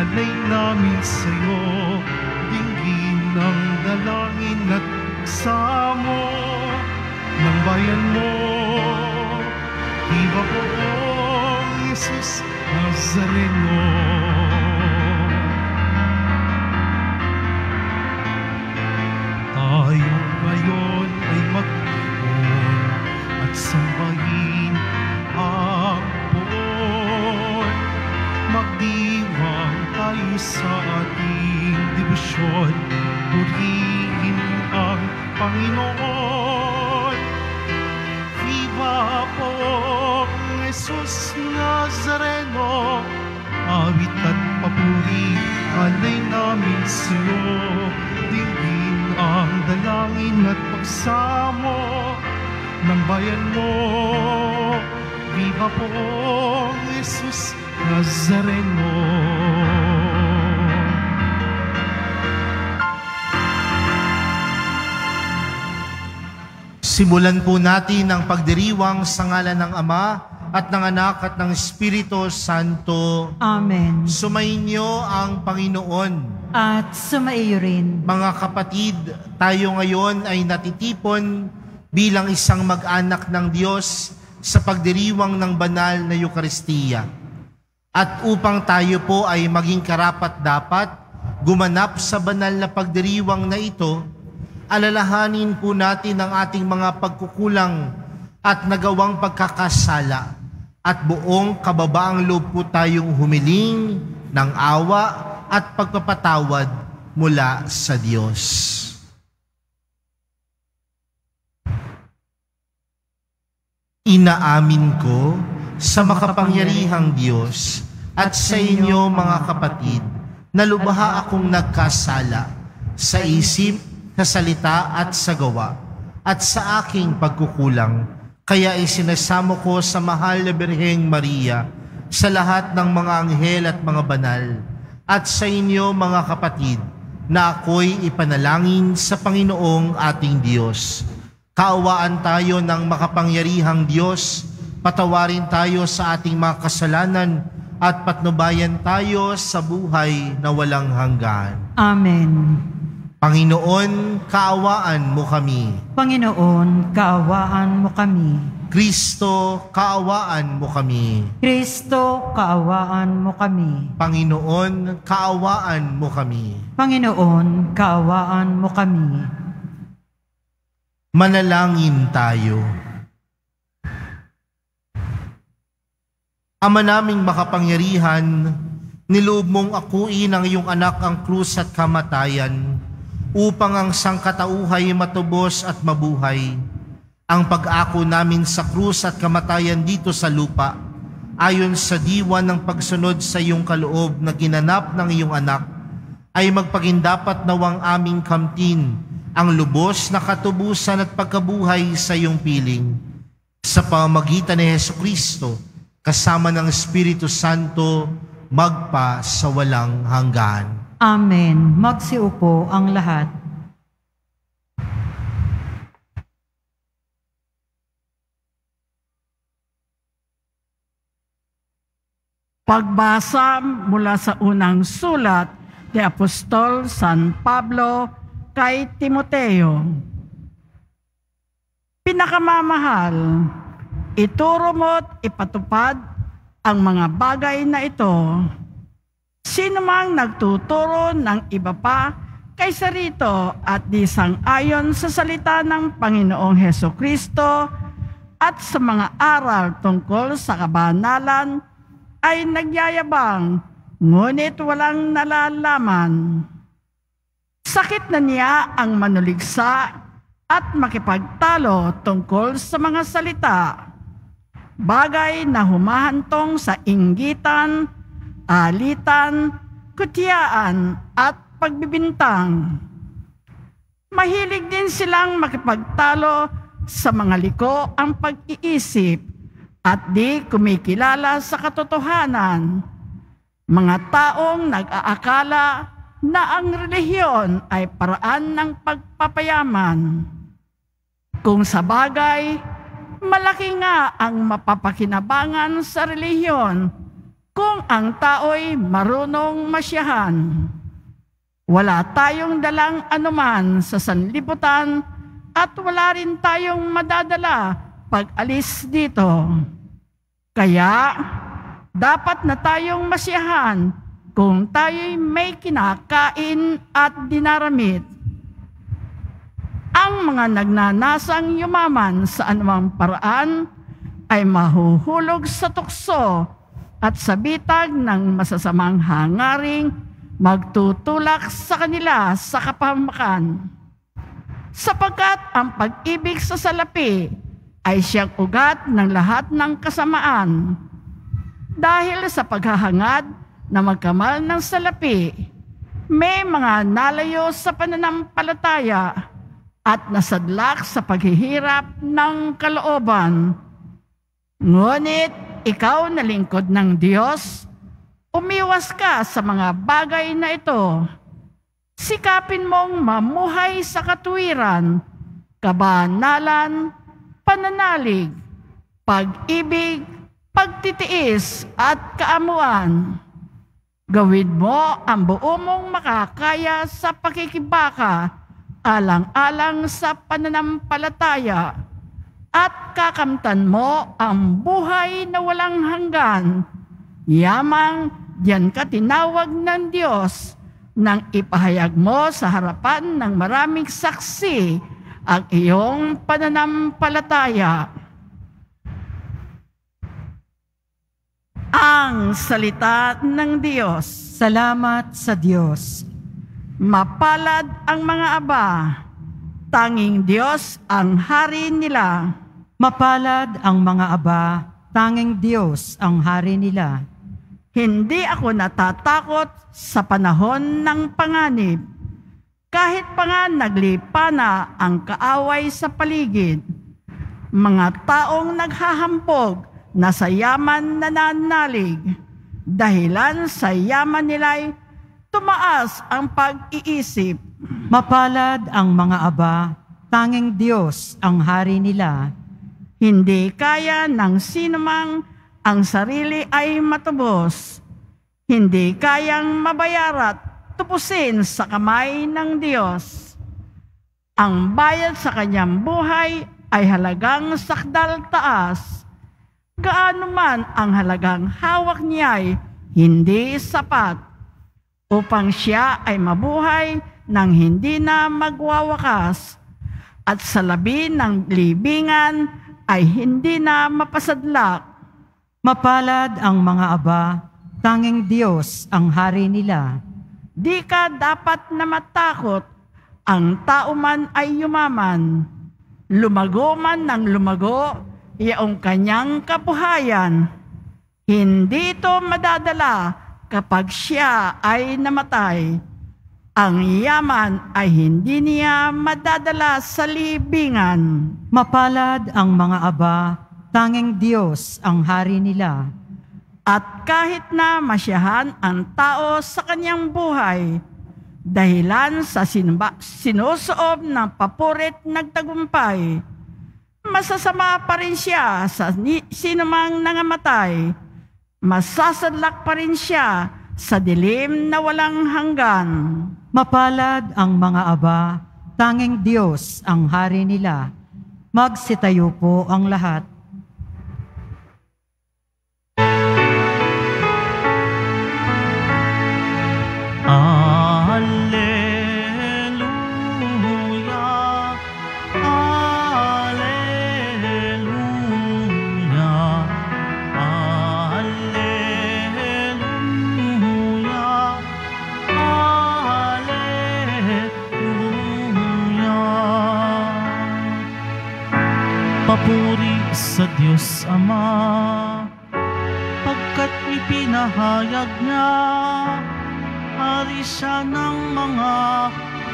alay namin sa'yo, dinggin ng dalangin at pagsamo ng bayan mo. Viva poong Jesus Nazareno. Tayo ngayon ay magtipon at sambahin ang poon. Magdiwang tayo sa ating debosyon, purihin ang Panginoon. Viva poong Jesus Nazareno, awit at papuri alay namin sa'yo, dinggin ang dalangin at pagsamo ng bayan mo. Viva poong Jesus Nazareno. Simulan po natin ang pagdiriwang sa ngalan ng Ama at ng Anak at ng Espiritu Santo. Amen. Sumainyo ang Panginoon. At sumaiyo rin. Mga kapatid, tayo ngayon ay natitipon bilang isang mag-anak ng Diyos sa pagdiriwang ng banal na Eucharistia. At upang tayo po ay maging karapat-dapat gumanap sa banal na pagdiriwang na ito, alalahanin po natin ang ating mga pagkukulang at nagawang pagkakasala, at buong kababaang loob po tayong humiling ng awa at pagpapatawad mula sa Diyos. Inaamin ko sa makapangyarihang Diyos at sa inyo mga kapatid na lubha akong nagkasala sa isip, sa salita at sa gawa at sa aking pagkukulang. Kaya isinasamo ko sa mahal na Birheng Maria, sa lahat ng mga anghel at mga banal, at sa inyo mga kapatid, na ako'y ipanalangin sa Panginoong ating Diyos. Kaawaan tayo ng makapangyarihang Diyos, patawarin tayo sa ating mga kasalanan, at patnubayan tayo sa buhay na walang hanggan. Amen. Panginoon, kaawaan mo kami. Panginoon, kaawaan mo kami. Kristo, kaawaan mo kami. Kristo, kaawaan mo kami. Panginoon, kaawaan mo kami. Panginoon, kaawaan mo kami. Manalangin tayo. Ama naming makapangyarihan, niloob mong akuin ang iyong anak ang krus at kamatayan, upang ang sangkatauhay matubos at mabuhay. Ang pag-ako namin sa krus at kamatayan dito sa lupa, ayon sa diwa ng pagsunod sa iyong kaloob na ginanap ng iyong anak, ay magpagindapat nawang aming kamtin ang lubos na katubusan at pagkabuhay sa iyong piling. Sa pamamagitan ni Jesucristo, kasama ng Espiritu Santo, magpa sa walang hanggan. Amen. Magsiupo ang lahat. Pagbasa mula sa unang sulat ni Apostol San Pablo kay Timoteo. Pinakamamahal, ituro mo't ipatupad ang mga bagay na ito. Sino mang nagtuturo ng iba pa kaysa rito at di sang-ayon sa salita ng Panginoong Hesukristo at sa mga aral tungkol sa kabanalan ay nagyayabang, ngunit walang nalalaman. Sakit na niya ang manuligsa at makipagtalo tungkol sa mga salita, bagay na humahantong sa inggitan, alitan, kutyaan at pagbibintang. Mahilig din silang makipagtalo sa mga liko ang pag-iisip at di kumikilala sa katotohanan. Mga taong nag-aakala na ang relihiyon ay paraan ng pagpapayaman. Kung sa bagay, malaki nga ang mapapakinabangan sa relihiyon kung ang tao'y marunong masiyahan. Wala tayong dalang anuman sa sanlibutan at wala rin tayong madadala pag alis dito. Kaya, dapat na tayong masiyahan kung tayo'y may kinakain at dinaramit. Ang mga nagnanasang yumaman sa anumang paraan ay mahuhulog sa tukso at sa bitag ng masasamang hangaring magtutulak sa kanila sa kapahamakan. Sapagkat ang pag-ibig sa salapi ay siyang ugat ng lahat ng kasamaan. Dahil sa paghahangad na magkamal ng salapi, may mga nalayo sa pananampalataya at nasadlak sa paghihirap ng kalooban. Ngunit ikaw na lingkod ng Diyos, umiwas ka sa mga bagay na ito. Sikapin mong mamuhay sa katuwiran, kabanalan, pananalig, pag-ibig, pagtitiis at kaamuan. Gawin mo ang buo mong makakaya sa pakikibaka, alang-alang sa pananampalataya, at kakamtan mo ang buhay na walang hanggan. Yamang diyan ka tinawag ng Diyos nang ipahayag mo sa harapan ng maraming saksi ang iyong pananampalataya. Ang salita ng Diyos. Salamat sa Diyos. Mapalad ang mga aba, tanging Diyos ang hari nila. Mapalad ang mga aba, tanging Diyos ang hari nila. Hindi ako natatakot sa panahon ng panganib, kahit pa nga naglipa na ang kaaway sa paligid. Mga taong naghahampog na sa yaman nananalig, dahilan sa yaman nila'y tumaas ang pag-iisip. Mapalad ang mga aba, tanging Diyos ang hari nila. Hindi kaya ng sinumang ang sarili ay matubos. Hindi kayang mabayarat, tupusin sa kamay ng Diyos. Ang bayad sa kanyang buhay ay halagang sakdal taas. Gaano man ang halagang hawak niya'y hindi sapat upang siya ay mabuhay nang hindi na magwawakas at sa labi ng libingan ay hindi na mapasadlak. Mapalad ang mga aba, tanging Diyos ang hari nila. Di ka dapat na matakot, ang tao man ay yumaman. Lumago man ng lumago, iyong kanyang kabuhayan. Hindi ito madadala kapag siya ay namatay. Ang yaman ay hindi niya madadala sa libingan. Mapalad ang mga aba, tanging Diyos ang hari nila. At kahit na masyahan ang tao sa kanyang buhay, dahilan sa sinusuob ng papurit nagtagumpay, masasama pa rin siya sa sinumang nangamatay. Masasadlak pa rin siya sa dilim na walang hanggan. Mapalad ang mga aba, tanging Diyos ang hari nila. Magsitayo po ang lahat. Alleluia, alleluia, alleluia, alleluia. Papuri sa Diyos Ama, pagkat ipinahayag niya hari siya ng mga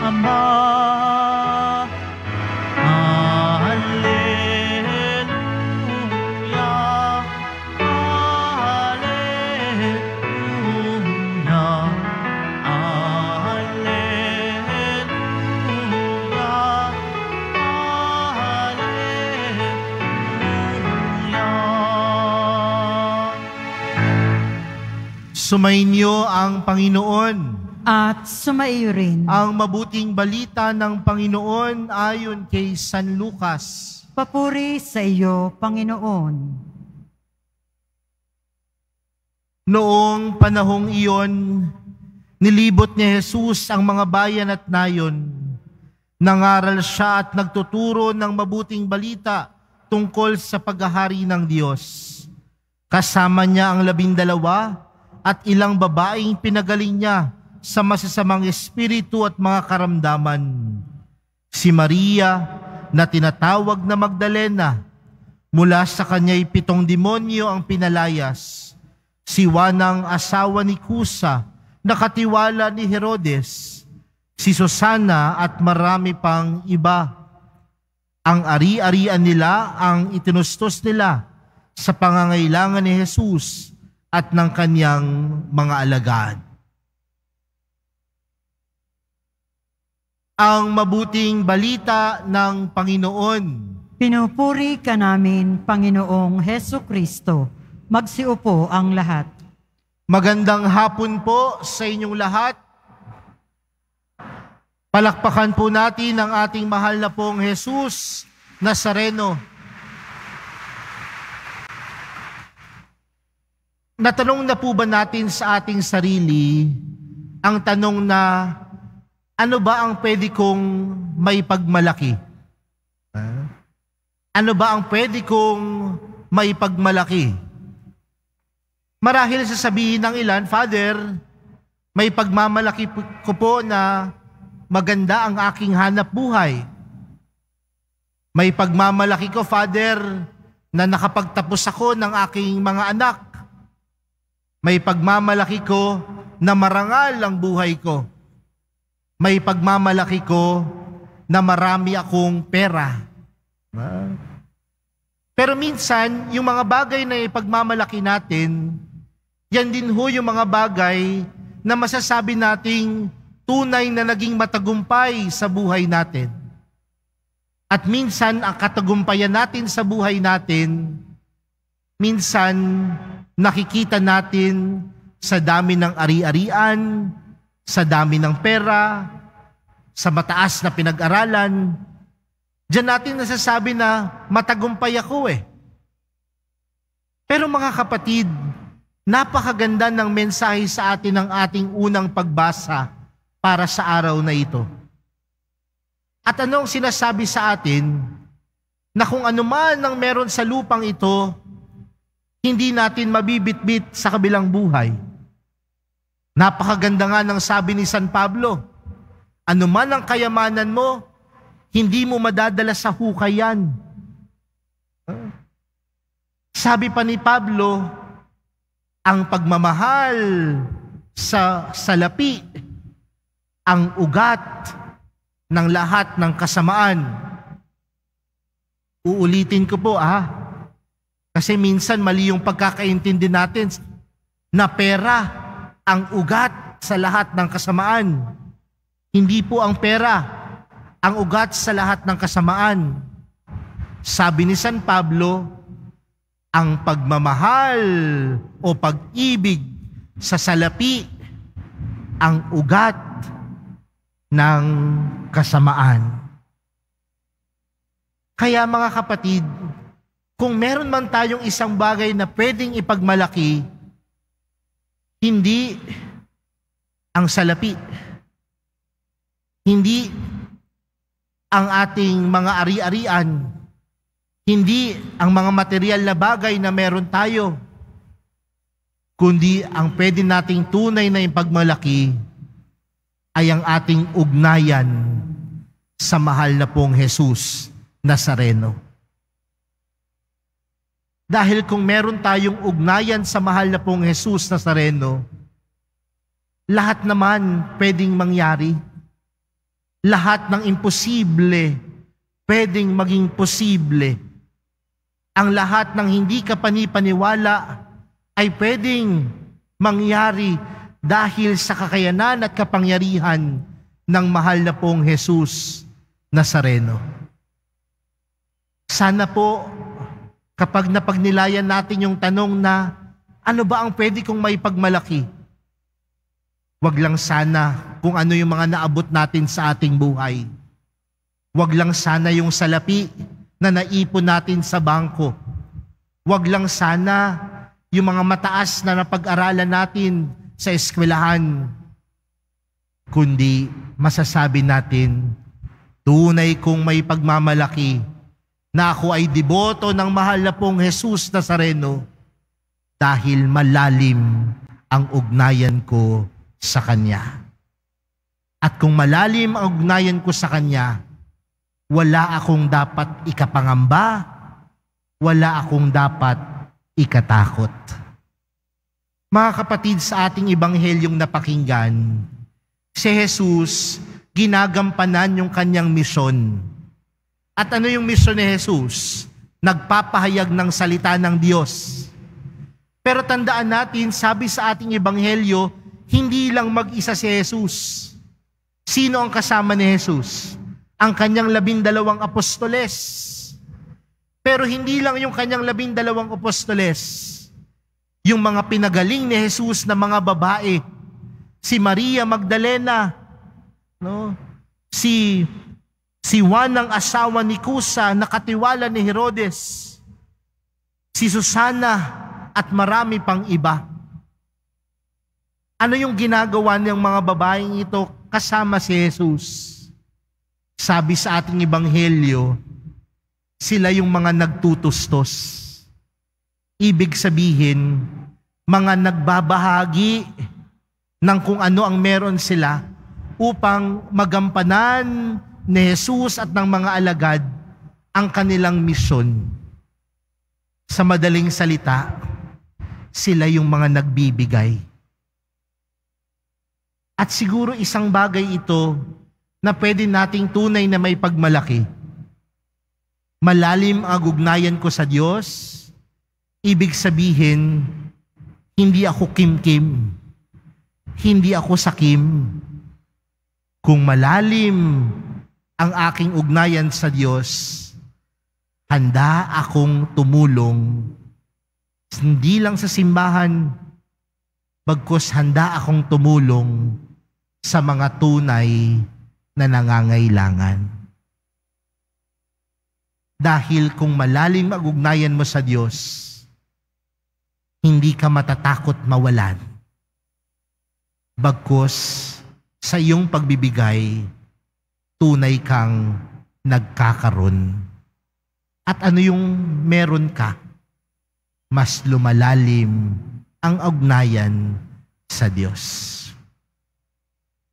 ama. Alleluia, alleluia, alleluia, alleluia. Sumainyo ang Panginoon. At sumaiyo rin. Ang mabuting balita ng Panginoon ayon kay San Lucas. Papuri sa iyo, Panginoon. Noong panahong iyon, nilibot ni Jesus ang mga bayan at nayon. Nangaral siya at nagtuturo ng mabuting balita tungkol sa paghahari ng Diyos. Kasama niya ang 12 at ilang babaeng pinagaling niya sa masasamang espiritu at mga karamdaman. Si Maria, na tinatawag na Magdalena, mula sa kanya'y 7 demonyo ang pinalayas. Si Juan, asawa ni Kusa, na katiwala ni Herodes. Si Susana at marami pang iba. Ang ari-arian nila ang itinustos nila sa pangangailangan ni Jesus at ng kanyang mga alagad. Ang mabuting balita ng Panginoon. Pinupuri ka namin, Panginoong Heso Kristo. Magsiupo ang lahat. Magandang hapon po sa inyong lahat. Palakpakan po natin ang ating mahal na pong Jesus Nazareno. Natanong na po ba natin sa ating sarili ang tanong na, ano ba ang pwede kong may pagmalaki? Ano ba ang pwede kong may pagmalaki? Marahil sasabihin ng ilan, Father, may pagmamalaki ko po na maganda ang aking hanap buhay. May pagmamalaki ko, Father, na nakapagtapos ako ng aking mga anak. May pagmamalaki ko na marangal ang buhay ko. May pagmamalaki ko na marami akong pera. Pero minsan, yung mga bagay na ipagmamalaki natin, yan din ho yung mga bagay na masasabi nating tunay na naging matagumpay sa buhay natin. At minsan, ang katagumpayan natin sa buhay natin, minsan nakikita natin sa dami ng ari-arian, sa dami ng pera, sa mataas na pinag-aralan. Diyan natin nasasabi na matagumpay ako eh. Pero mga kapatid, napakaganda ng mensahe sa atin ng ating unang pagbasa para sa araw na ito. At anong sinasabi sa atin? Na kung anuman ang meron sa lupang ito, hindi natin mabibitbit sa kabilang buhay. Napakaganda nga ng sabi ni San Pablo, anuman ang kayamanan mo, hindi mo madadala sa hukay yan. Sabi pa ni Pablo, ang pagmamahal sa salapi, ang ugat ng lahat ng kasamaan. Uulitin ko po kasi minsan mali yung pagkakaintindi natin na pera ang ugat sa lahat ng kasamaan. Hindi po ang pera ang ugat sa lahat ng kasamaan. Sabi ni San Pablo, ang pagmamahal o pag-ibig sa salapi ang ugat ng kasamaan. Kaya mga kapatid, kung meron man tayong isang bagay na pwedeng ipagmalaki, hindi ang salapi, hindi ang ating mga ari-arian, hindi ang mga material na bagay na meron tayo, kundi ang pwede nating tunay na ipagmalaki ay ang ating ugnayan sa mahal na pong Jesus Nazareno. Dahil kung meron tayong ugnayan sa mahal na pong Jesus Nazareno, lahat naman pwedeng mangyari. Lahat ng imposible pwedeng maging posible. Ang lahat ng hindi ka panipaniwala ay pwedeng mangyari dahil sa kakayanan at kapangyarihan ng mahal na pong Jesus Nazareno. Sana po, kapag napagnilayan natin yung tanong na, ano ba ang pwede kong maipagmalaki? Wag lang sana kung ano yung mga naabot natin sa ating buhay. Wag lang sana yung salapi na naipon natin sa bangko. Wag lang sana yung mga mataas na napag-aralan natin sa eskwelahan. Kundi masasabi natin, tunay kong may pagmamalaki na ako ay deboto ng mahal na pong Jesus Nazareno dahil malalim ang ugnayan ko sa Kanya. At kung malalim ang ugnayan ko sa Kanya, wala akong dapat ikapangamba, wala akong dapat ikatakot. Mga kapatid, sa ating ebanghelyong napakinggan, si Jesus ginagampanan yung Kanyang misyon. At ano yung misyon ni Jesus? Nagpapahayag ng salita ng Diyos. Pero tandaan natin, sabi sa ating ebanghelyo, hindi lang mag-isa si Jesus. Sino ang kasama ni Jesus? Ang Kanyang 12 apostoles. Pero hindi lang yung Kanyang 12 apostoles. Yung mga pinagaling ni Jesus na mga babae. Si Maria Magdalena, no? Si Juan ang asawa ni Kusa, nakatiwala ni Herodes. Si Susana at marami pang iba. Ano yung ginagawa ng mga babaeng ito kasama si Jesus? Sabi sa ating ebanghelyo, sila yung mga nagtutustos. Ibig sabihin, mga nagbabahagi ng kung ano ang meron sila upang magampanan ni Jesus at ng mga alagad ang kanilang misyon. Sa madaling salita, sila yung mga nagbibigay. At siguro isang bagay ito na pwede nating tunay na may pagmalaki. Malalim ang ugnayan ko sa Diyos, ibig sabihin, hindi ako kim-kim, hindi ako sakim. Kung malalim ang aking ugnayan sa Diyos, handa akong tumulong, hindi lang sa simbahan, bagkus handa akong tumulong sa mga tunay na nangangailangan. Dahil kung malalim ang ugnayan mo sa Diyos, hindi ka matatakot mawalan. Bagkus sa iyong pagbibigay, tunay kang nagkakaroon. At ano yung meron ka? Mas lumalalim ang ugnayan sa Diyos.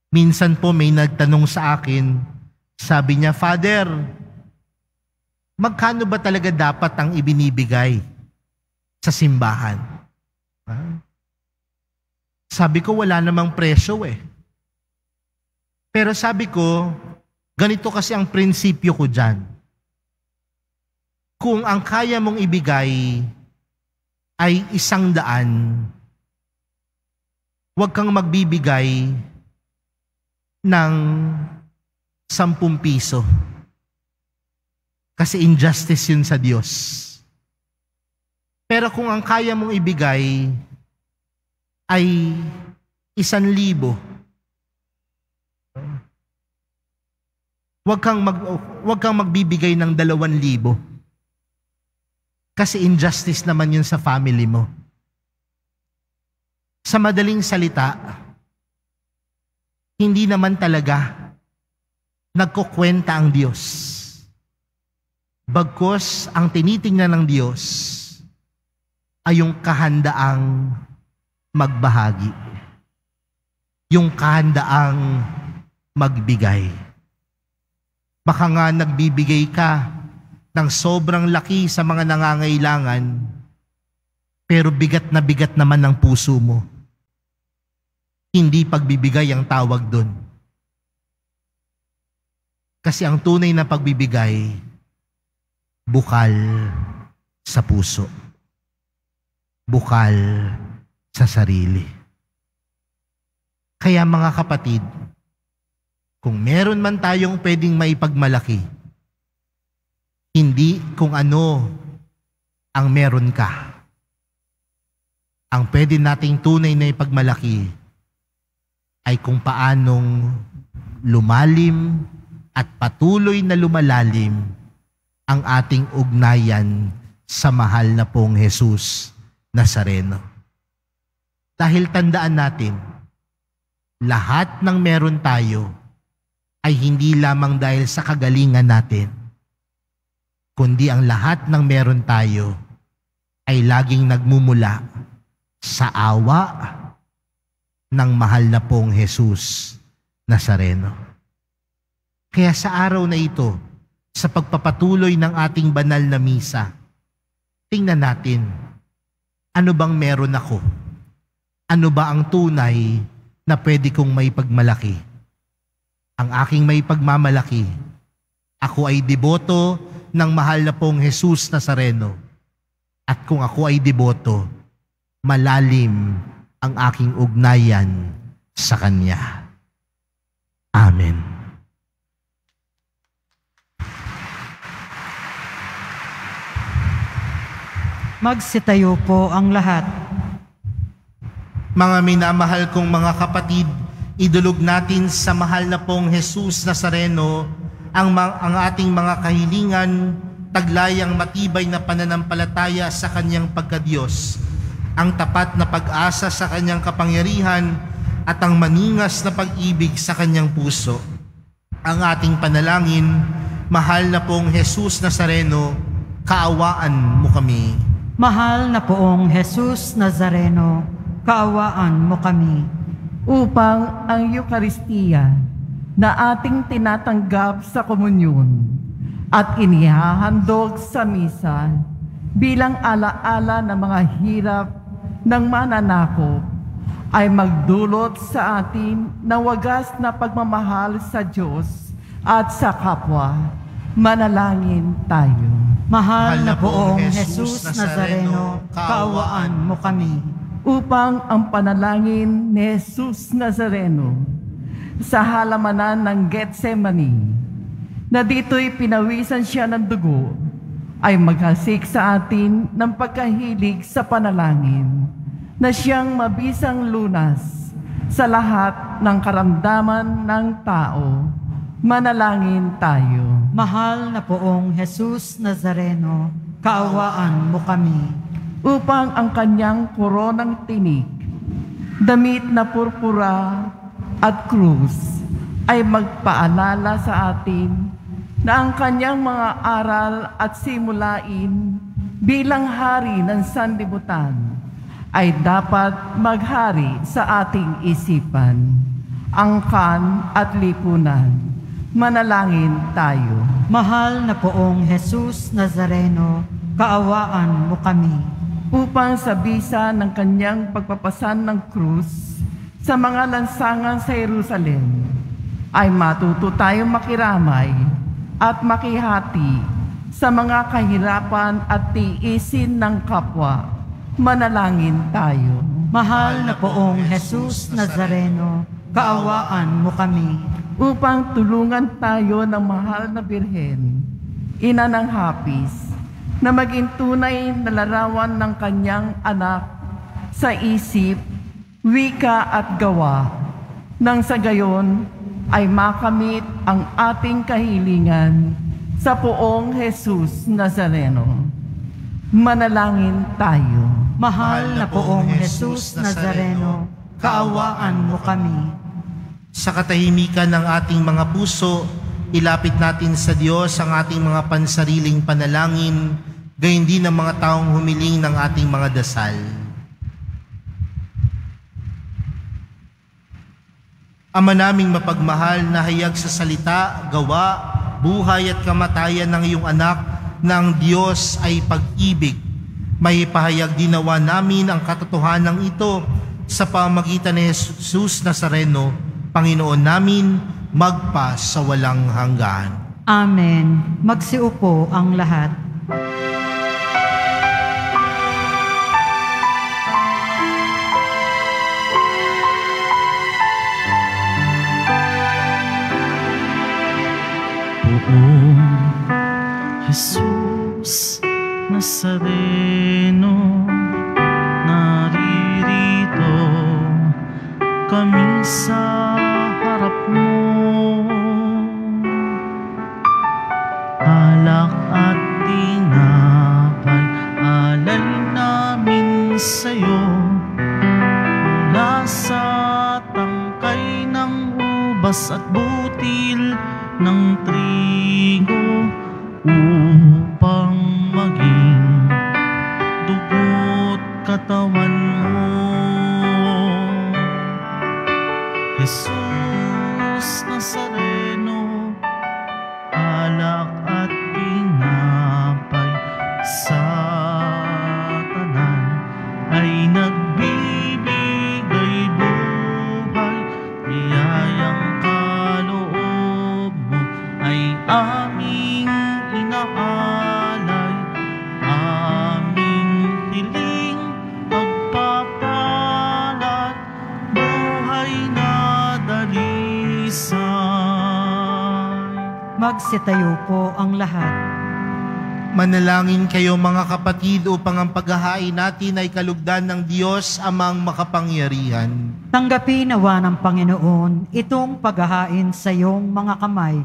Minsan po may nagtanong sa akin, sabi niya, Father, magkano ba talaga dapat ang ibinibigay sa simbahan? Sabi ko, wala namang presyo eh. Pero sabi ko, ganito kasi ang prinsipyo ko dyan. Kung ang kaya mong ibigay ay 100, huwag kang magbibigay ng 10 piso. Kasi injustice yun sa Diyos. Pero kung ang kaya mong ibigay ay 1,000, huwag kang magbibigay ng 2,000. Kasi injustice naman yun sa family mo. Sa madaling salita, hindi naman talaga nagkukwenta ang Diyos. Bagkus ang tinitingnan ng Diyos ay yung kahandaang magbahagi. Yung kahandaang magbigay. Baka nga nagbibigay ka ng sobrang laki sa mga nangangailangan, pero bigat na bigat naman ang puso mo. Hindi pagbibigay ang tawag doon. Kasi ang tunay na pagbibigay, bukal sa puso. Bukal sa sarili. Kaya mga kapatid, kung meron man tayong pwedeng maipagmalaki, hindi kung ano ang meron ka. Ang pwede nating tunay na ipagmalaki ay kung paanong lumalim at patuloy na lumalalim ang ating ugnayan sa mahal na pong Jesus Nazareno. Dahil tandaan natin, lahat ng meron tayo ay hindi lamang dahil sa kagalingan natin, kundi ang lahat ng meron tayo ay laging nagmumula sa awa ng mahal na pong Jesus Nazareno. Kaya sa araw na ito, sa pagpapatuloy ng ating banal na misa, tingnan natin, ano bang meron ako? Ano ba ang tunay na pwede kong maipagmalaki? Ang aking maipagmamalaki, ako ay deboto ng mahal na pong Jesus Nazareno. At kung ako ay deboto, malalim ang aking ugnayan sa Kanya. Amen. Magsitayo po ang lahat. Mga minamahal kong mga kapatid, idulog natin sa mahal na pong Jesus Nazareno ang ating mga kahilingan, taglayang matibay na pananampalataya sa Kanyang pagkadiyos, ang tapat na pag-asa sa Kanyang kapangyarihan at ang maningas na pag-ibig sa Kanyang puso. Ang ating panalangin, mahal na pong Jesus Nazareno, kaawaan mo kami. Mahal na poong Jesus Nazareno, kaawaan mo kami. Upang ang Eukaristiya na ating tinatanggap sa komunyon at inihahandog sa misa bilang alaala ng mga hirap ng mananakop ay magdulot sa atin ng wagas na pagmamahal sa Diyos at sa kapwa. Manalangin tayo. Mahal na poong Jesus Nazareno, kaawaan mo kami. Upang ang panalangin ni Jesus Nazareno sa halamanan ng Getsemani, na dito'y pinawisan siya ng dugo, ay maghasik sa atin ng pagkahilig sa panalangin, na siyang mabisang lunas sa lahat ng karamdaman ng tao. Manalangin tayo. Mahal na poong Jesus Nazareno, kaawaan mo kami. Upang ang kanyang koronang tinik, damit na purpura at krus ay magpaalala sa atin na ang kanyang mga aral at simulain bilang hari ng sanlibutan ay dapat maghari sa ating isipan, angkan at lipunan. Manalangin tayo. Mahal na poong Jesus Nazareno, kaawaan mo kami. Upang sa bisa ng kanyang pagpapasan ng krus sa mga lansangan sa Jerusalem, ay matuto tayong makiramay at makihati sa mga kahirapan at tiisin ng kapwa. Manalangin tayo. Mahal na poong Jesus Nazareno, kaawaan mo kami. Upang tulungan tayo ng mahal na Birhen, ina ng hapis, na maging tunay na larawan ng kanyang anak sa isip, wika at gawa, nang sa gayon ay makamit ang ating kahilingan sa poong Jesus Nazareno. Manalangin tayo. Mahal na poong Jesus Nazareno, kaawaan mo kami. Sa katahimikan ng ating mga puso, ilapit natin sa Diyos ang ating mga pansariling panalangin, gayon din ang mga taong humiling ng ating mga dasal. Ama naming mapagmahal na hayag sa salita, gawa, buhay at kamatayan ng iyong anak na ang Diyos ay pag-ibig. May pahayag dinawa namin ang katotohanan ito sa pamagitan ni Jesus Nazareno, Panginoon namin, magpa sa walang hanggan. Amen. Magsiupo ang lahat. Poong Jesus Nazareno, naririto kami sa harap mo. Alak at tinapay, alay namin sa'yo. Mula sa tangkay ng ubas at butil ng trigo, upang maging dugo't katawan mo. Jesus Nazareno, alak at tinapay sa tanan ay nagbibigay buhay. Biyayang kaloob mo ay aming inaalay, aming hiling pagpapalat, buhay na dalisay. Magsitayo po ang lahat. Manalangin kayo mga kapatid upang ang paghahain natin ay kalugdan ng Diyos Amang makapangyarihan. Tanggapin nawa ng Panginoon itong paghahain sa iyong mga kamay,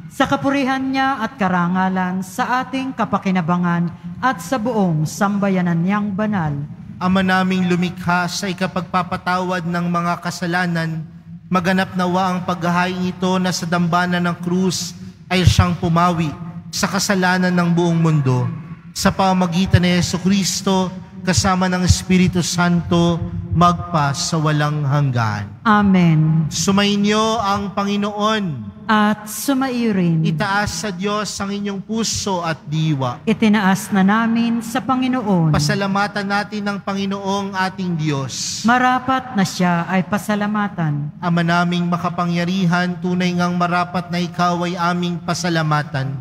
sa kapurihan niya at karangalan, sa ating kapakinabangan at sa buong sambayanan niyang banal. Ama naming lumikha sa ikapagpapatawad ng mga kasalanan, maganap nawa ang paghahain ito na sa dambana ng krus ay siyang pumawi sa kasalanan ng buong mundo. Sa pamamagitan ni Jesucristo, kasama ng Espiritu Santo, magpa sa walang hanggan. Amen. Sumainyo ang Panginoon. At sumairin. Itaas sa Diyos ang inyong puso at diwa. Itinaas na namin sa Panginoon. Pasalamatan natin ang Panginoong ating Diyos. Marapat na siya ay pasalamatan. Ama naming makapangyarihan, tunay ngang marapat na ikaw ay aming pasalamatan.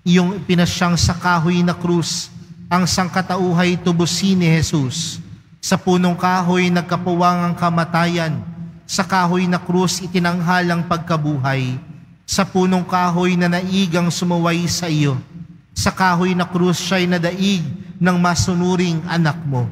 Iyong ipinasyang sa kahoy na krus, ang sangkatauhay tubusin ni Jesus. Sa punong kahoy nagkapuwang ang kamatayan. Sa kahoy na krus itinanghal ang pagkabuhay. Sa punong kahoy na naigang sumuway sa iyo. Sa kahoy na krus siya'y nadaig ng masunuring anak mo.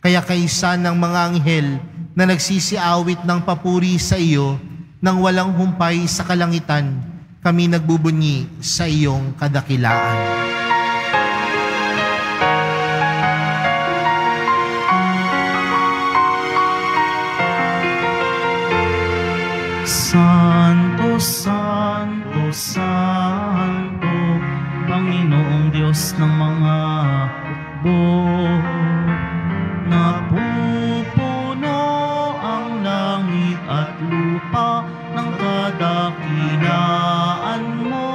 Kaya kaisa ng mga anghel na nagsisiawit ng papuri sa iyo, nang walang humpay sa kalangitan, kami nagbubunyi sa iyong kadakilaan. Santo, Santo, Santo, Panginoong Diyos ng mga hukbo. Napupuno ang langit at lupa ng kadakilaan mo.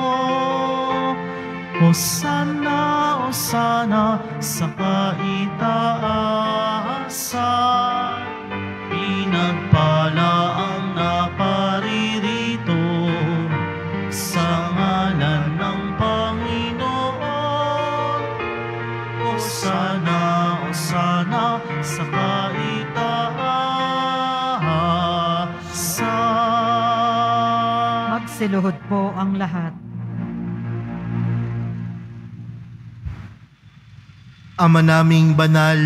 Hosana, Hosana sa kaitaasan. Pinagpala ang naparirito sa ngalan ng Panginoon. Hosana, Hosana sa kaitaasan. Magsiluhod po ang lahat. Ama naming banal,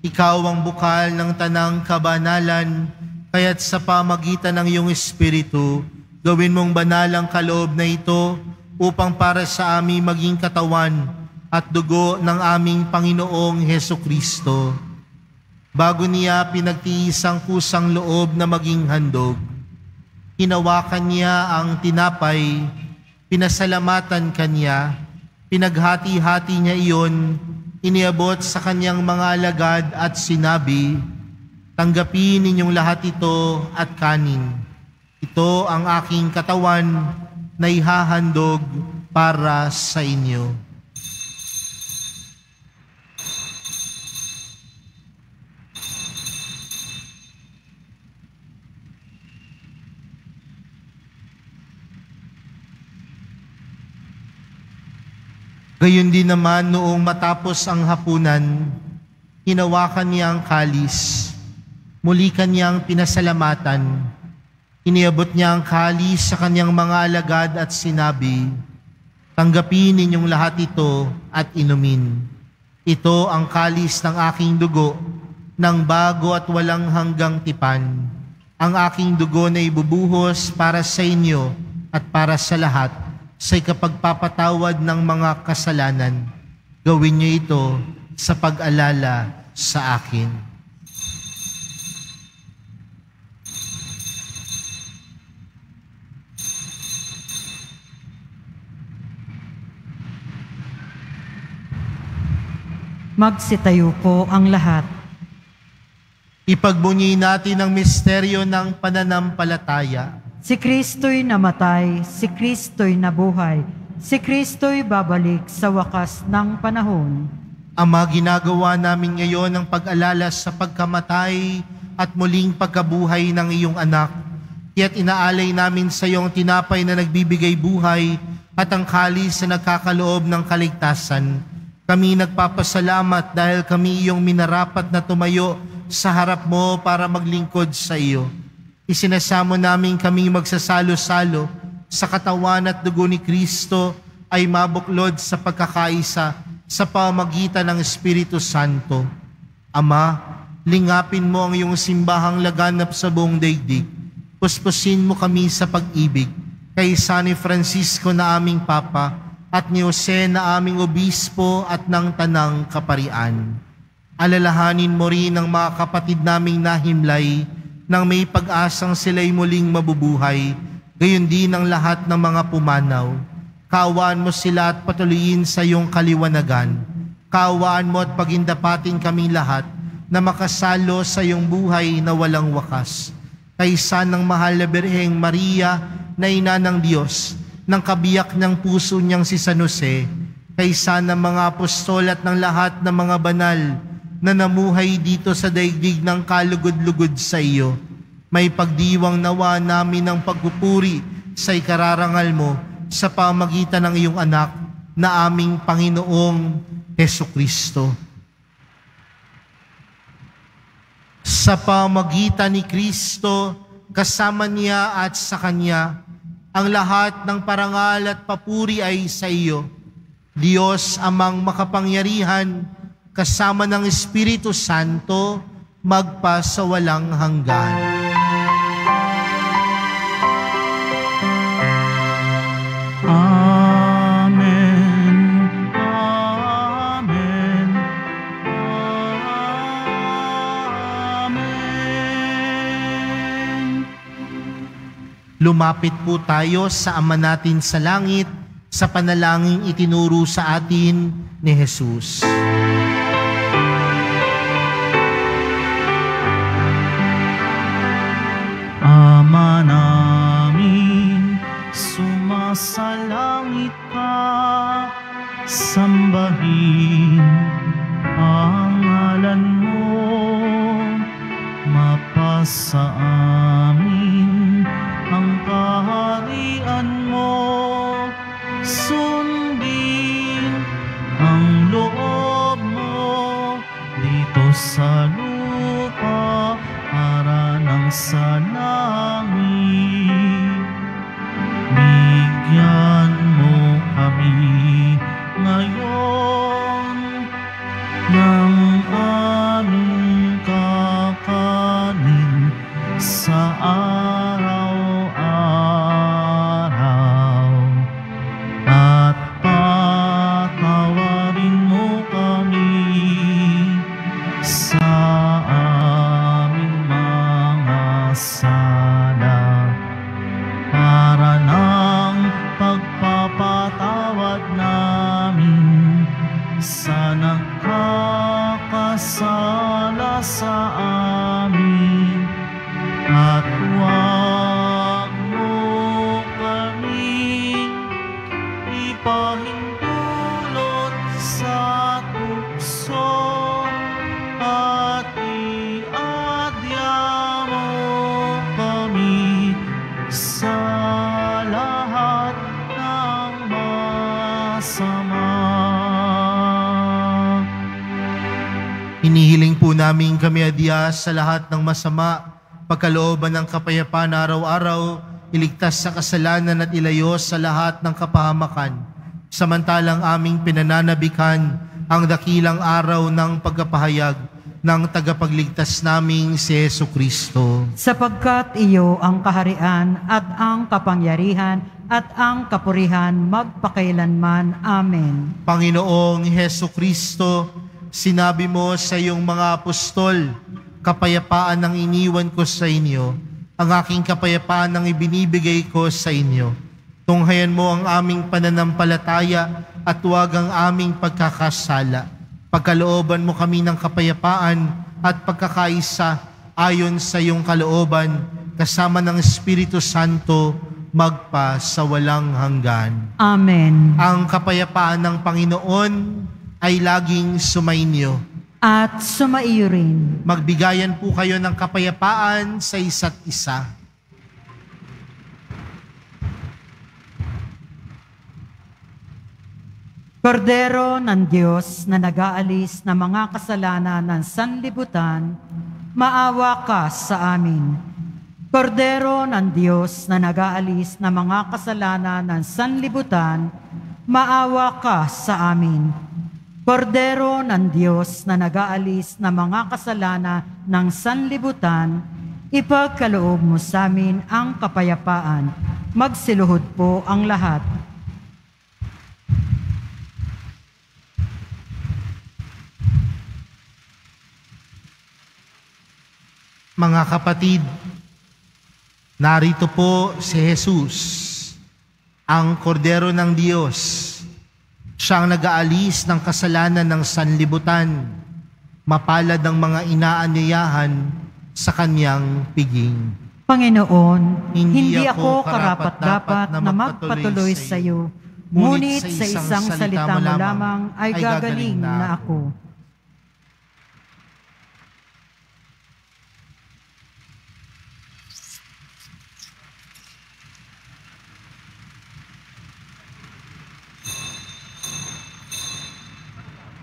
ikaw ang bukal ng tanang kabanalan, kaya't sa pamagitan ng iyong Espiritu, gawin mong banal ang kaloob na ito upang para sa amin maging katawan at dugo ng aming Panginoong Hesukristo. Bago niya pinagtiis ang kusang loob na maging handog, hinawakan niya ang tinapay, pinasalamatan kanya, pinaghati-hati niya iyon, iniabot sa kanyang mga alagad at sinabi, "Tanggapin ninyong lahat ito at kanin. Ito ang aking katawan na ihahandog para sa inyo." Gayon din naman noong matapos ang hapunan, hinawakan niya ang kalis, muli kanyang pinasalamatan, iniabot niya ang kalis sa kanyang mga alagad at sinabi, "Tanggapin ninyong lahat ito at inumin. Ito ang kalis ng aking dugo, ng bago at walang hanggang tipan. ang aking dugo na ibubuhos para sa inyo at para sa lahat sa ikapagpapatawad ng mga kasalanan. Gawin niyo ito sa pag-alala sa akin. Magsitayo po ang lahat. Ipagbunyi natin ang misteryo ng pananampalataya. Si Kristo'y namatay, si Kristo'y nabuhay, si Kristo'y babalik sa wakas ng panahon. Ama, ginagawa namin ngayon ang pag-alala sa pagkamatay at muling pagkabuhay ng iyong anak. Kaya't inaalay namin sa iyong tinapay na nagbibigay buhay at ang kalis na nagkakaloob ng kaligtasan. Kami nagpapasalamat dahil kami iyong minarapat na tumayo sa harap mo para maglingkod sa iyo. Isinasamo namin kami magsasalo-salo sa katawan at dugo ni Kristo ay mabuklod sa pagkakaisa sa pamamagitan ng Espiritu Santo. Ama, lingapin mo ang iyong simbahang laganap sa buong daigdig. Puspusin mo kami sa pag-ibig kay San Francisco na aming Papa at ni Jose na aming Obispo at ng Tanang Kaparian. Alalahanin mo rin ang mga kapatid naming nahimlay nang may pag-asang sila'y muling mabubuhay, gayon din ang lahat ng mga pumanaw. Kaawaan mo sila at patuloyin sa iyong kaliwanagan. Kaawaan mo at pagindapatin kaming lahat na makasalo sa iyong buhay na walang wakas. Kaysa ng mahal na Birheng Maria na ina ng Diyos, ng kabiyak ng puso niyang si San Jose, kaysa ng mga apostol at ng lahat ng mga banal na namuhay dito sa daigdig ng kalugod-lugod sa iyo. May pagdiwang nawa namin ng pagpupuri sa ikararangal mo sa pamagitan ng iyong anak na aming Panginoong Hesukristo. Sa pamagitan ni Kristo, kasama niya at sa Kanya, ang lahat ng parangal at papuri ay sa iyo. Diyos amang makapangyarihan, kasama ng Espiritu Santo, magpa sa walang hanggan. Amen. Amen. Amen. Lumapit po tayo sa Ama natin sa langit sa panalangin itinuro sa atin ni Jesus. Ama namin, sumasalangit ka, sambahin ang ngalan mo, mapasa amin ang kaharian mo, sundin ang loob mo dito sa lupa para ng sa langit. Bigyan mo kami ngayon ng aming kakanin sa araw-araw at patawarin mo kami sa aming mga sala para ng pagpapatawad namin sa nakakasala sa amin, at huwag mo kami ipahintulot sa tukso at iadya mo kami sa lahat ng masama. Hinihiling po namin kami adya sa lahat ng masama, pagkalooban ng kapayapaan araw-araw, iligtas sa kasalanan at ilayo sa lahat ng kapahamakan. Samantalang aming pinananabikan ang dakilang araw ng pagkapahayag ng tagapagligtas naming si Hesu Kristo. Sapagkat iyo ang kaharian at ang kapangyarihan at ang kapurihan magpakailanman. Amen. Panginoong Hesu Kristo, sinabi mo sa iyong mga apostol, kapayapaan ang iniwan ko sa inyo, ang aking kapayapaan ang ibinibigay ko sa inyo. Tunghayan mo ang aming pananampalataya at huwag ang aming pagkakasala. Pagkalooban mo kami ng kapayapaan at pagkakaisa ayon sa iyong kalooban, kasama ng Espiritu Santo, magpa sa walang hanggan. Amen. Ang kapayapaan ng Panginoon ay laging sumainyo. At sumaiyo rin. Magbigayan po kayo ng kapayapaan sa isa't isa. Kordero ng Diyos na nag-aalis ng mga kasalanan ng sanlibutan, maawa ka sa amin. Kordero ng Diyos na nag-aalis ng mga kasalanan ng sanlibutan, maawa ka sa amin. Kordero ng Diyos na nag-aalis ng mga kasalanan ng sanlibutan, ipagkaloob mo sa amin ang kapayapaan. Magsiluhod po ang lahat. Mga kapatid, narito po si Jesus, ang Kordero ng Diyos. Siya ang nag-aalis ng kasalanan ng sanlibutan. Mapalad ang mga inaanyayahan sa kanyang piging. Panginoon, hindi ako karapat-dapat na magpatuloy sa iyo, ngunit sa isang salita mo lamang ay gagaling na ako.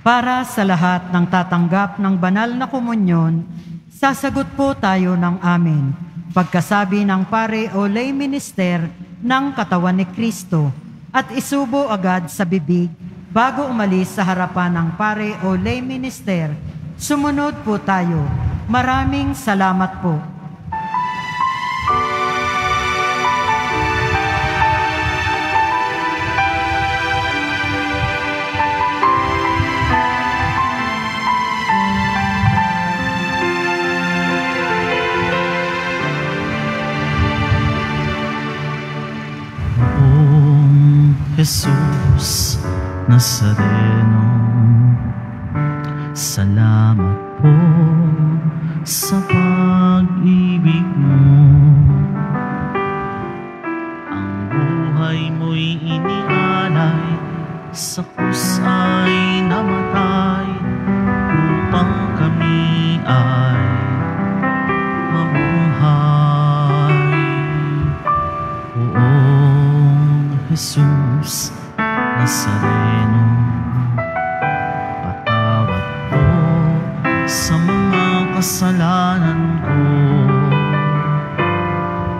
Para sa lahat ng tatanggap ng banal na komunyon, sasagot po tayo ng amen. Pagkasabi ng pare o lay minister ng katawan ni Kristo at isubo agad sa bibig bago umalis sa harapan ng pare o lay minister. Sumunod po tayo. Maraming salamat po. Jesus Nazareno, salamat po sa pag-ibig mo. Ang buhay mo'y inialay, sa krus ay namatay, upang kami ay mabuhay. Poong Jesus Nazareno, patawad po sa mga kasalanan ko.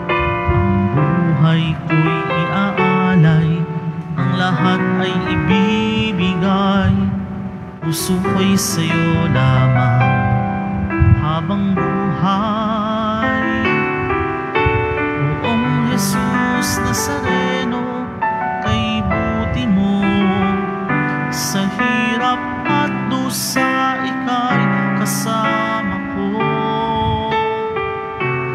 Ang buhay ko'y iaalay, ang lahat ay ibibigay. Puso ko'y sa'yo lamang habang buhay. Poong Jesus Nazareno, kay buti mo sa hirap at dusa, ika'y kasama ko.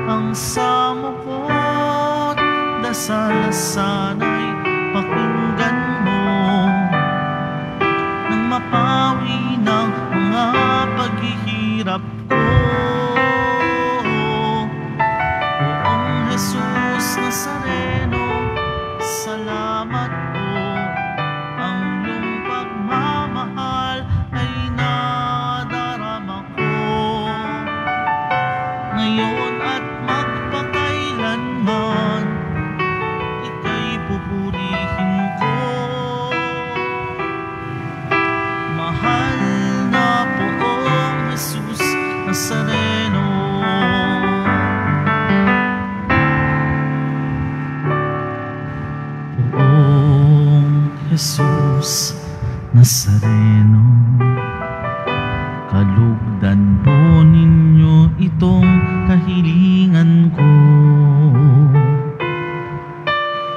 Ang samo ko't dasal sana'y pakinggan mo, nang mapawi ng mga paghihirap ko. Poong Jesus Nazareno, salamat po. Ang iyong pagmamahal ay nadarama ko, ngayon at magpakailanman, ika'y pupurihin ko. Mahal na Poong Jesus Nazareno, Jesus Nazareno, Kalugdan po ninyo itong kahilingan ko.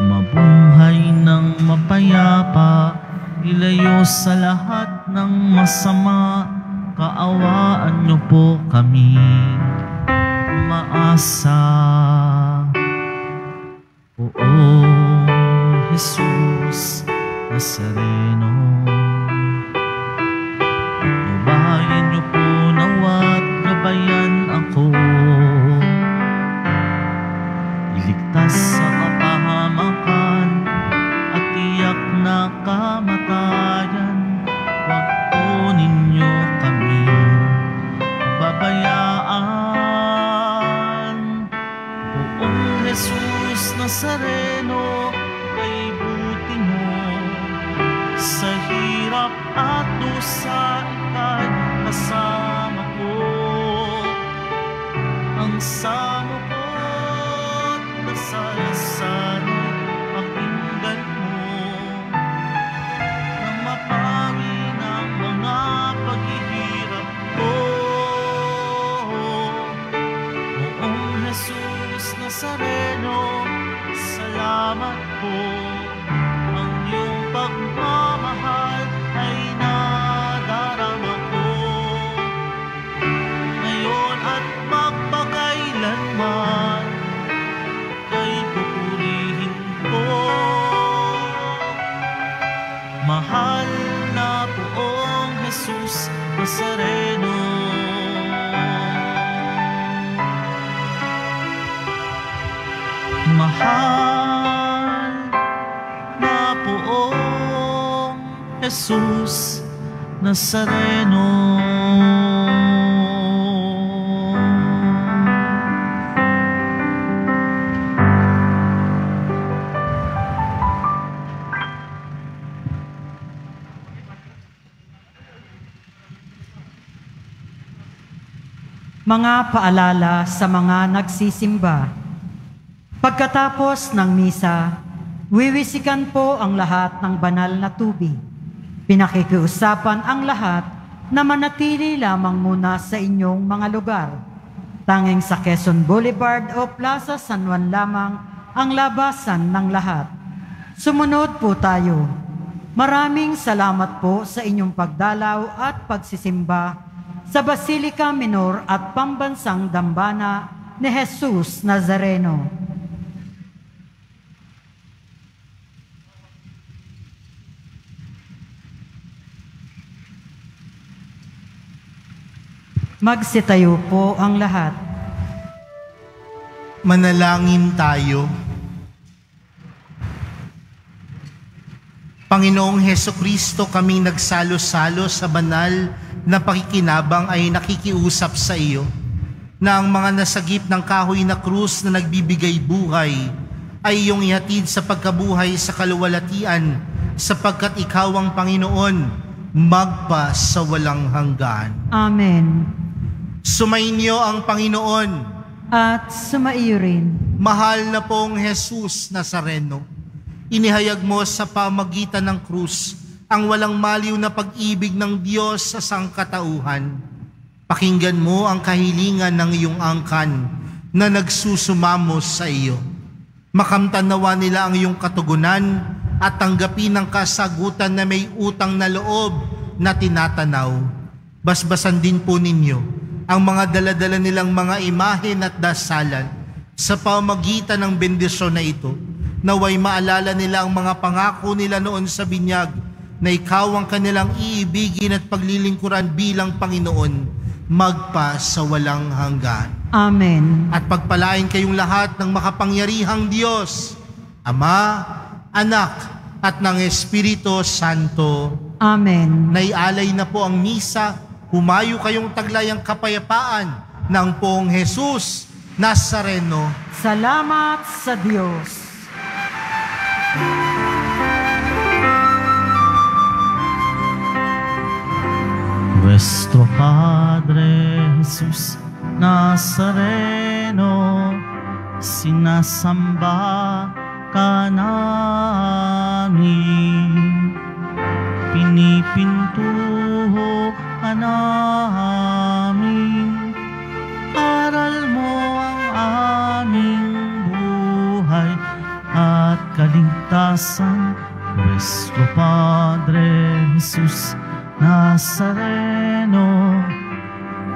Mabuhay ng mapayapa, ilayo sa lahat ng masama. Kaawaan niyo po kami, umaasa. Poong Jesus Nazareno, lubayan niyo po nawa't gabayan ako. Iligtas sa kapahamakan at tiyak na kamatayan. Huwag po ninyo kami babayaan. Poong Jesus Nazareno, kay buti mo sa hirap at dusa ika'y kasama ko. Ang samo ko't dasal sa'yo, pakinggan mo nang mapawi ng mga paghihirap ko. Noong Jesus Nazareno, salamat po. Ang iyong pagmamahal ay nadarama ko ngayon at magpakailanman. Kay pupurihin ko, mahal na Poong Jesus Nazareno. Mahal na Poong Jesus Nazareno. Mga paalala sa mga nagsisimba. Pagkatapos ng misa, wiwisikan po ang lahat ng banal na tubig. Pinakikiusapan ang lahat na manatili lamang muna sa inyong mga lugar. Tanging sa Quezon Boulevard o Plaza San Juan lamang ang labasan ng lahat. Sumunod po tayo. Maraming salamat po sa inyong pagdalaw at pagsisimba sa Basilica Minor at Pambansang Dambana ni Jesus Nazareno. Magsitayo po ang lahat. Manalangin tayo. Panginoong Hesukristo, kaming nagsalo-salo sa banal na pakikinabang ay nakikiusap sa iyo na ang mga nasagip ng kahoy na krus na nagbibigay buhay ay iyong ihatid sa pagkabuhay sa kaluwalhatian, sapagkat ikaw ang Panginoon, magpa sa walang hanggan. Amen. Sumainyo ang Panginoon. At sumaiyo rin. Mahal na Poong Jesus Nazareno, inihayag mo sa pamagitan ng krus ang walang maliw na pag-ibig ng Diyos sa sangkatauhan. Pakinggan mo ang kahilingan ng iyong angkan na nagsusumamo sa iyo. Makamtan nawa nila ang iyong katugunan at tanggapin ang kasagutan na may utang na loob na tinatanaw. Basbasan din po ninyo ang mga daladala nilang mga imahen at dasalan sa pamagitan ng bendisyon na ito. Naway maalala nila ang mga pangako nila noon sa binyag na ikaw ang kanilang iibigin at paglilingkuran bilang Panginoon, magpa sa walang hanggan. Amen. At pagpalain kayong lahat ng makapangyarihang Diyos, Ama, Anak, at ng Espiritu Santo. Amen. Naialay na po ang misa. Humayo kayong taglayang kapayapaan ng Poong Jesus Nazareno. Salamat sa Diyos. Nuestro Padre Jesus Nazareno, sinasamba ka namin, pinipintuho ka namin. kaligtasan. Nuestro Padre Jesus Nazareno,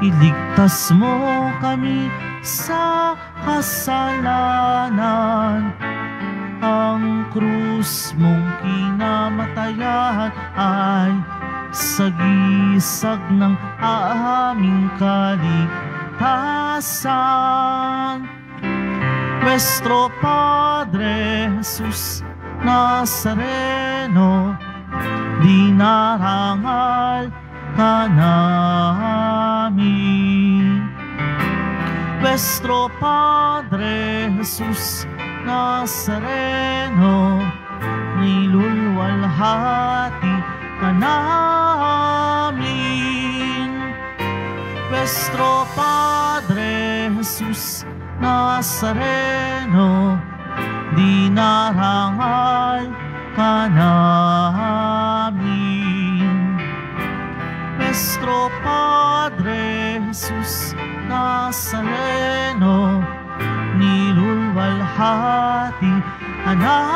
iligtas mo kami sa kasalanan. Ang krus mong kinamatayan ay sagisag ng aming kaligtasan. Nuestro Padre Jesus Nazareno, dinarangal ka namin. Nuestro Padre Jesus Nazareno, nilulwalhati ka namin. Nuestro Padre Jesus Nazareno, dinarangal ka namin. Nuestro Padre Jesus Nazareno, nilulwalhati ka namin.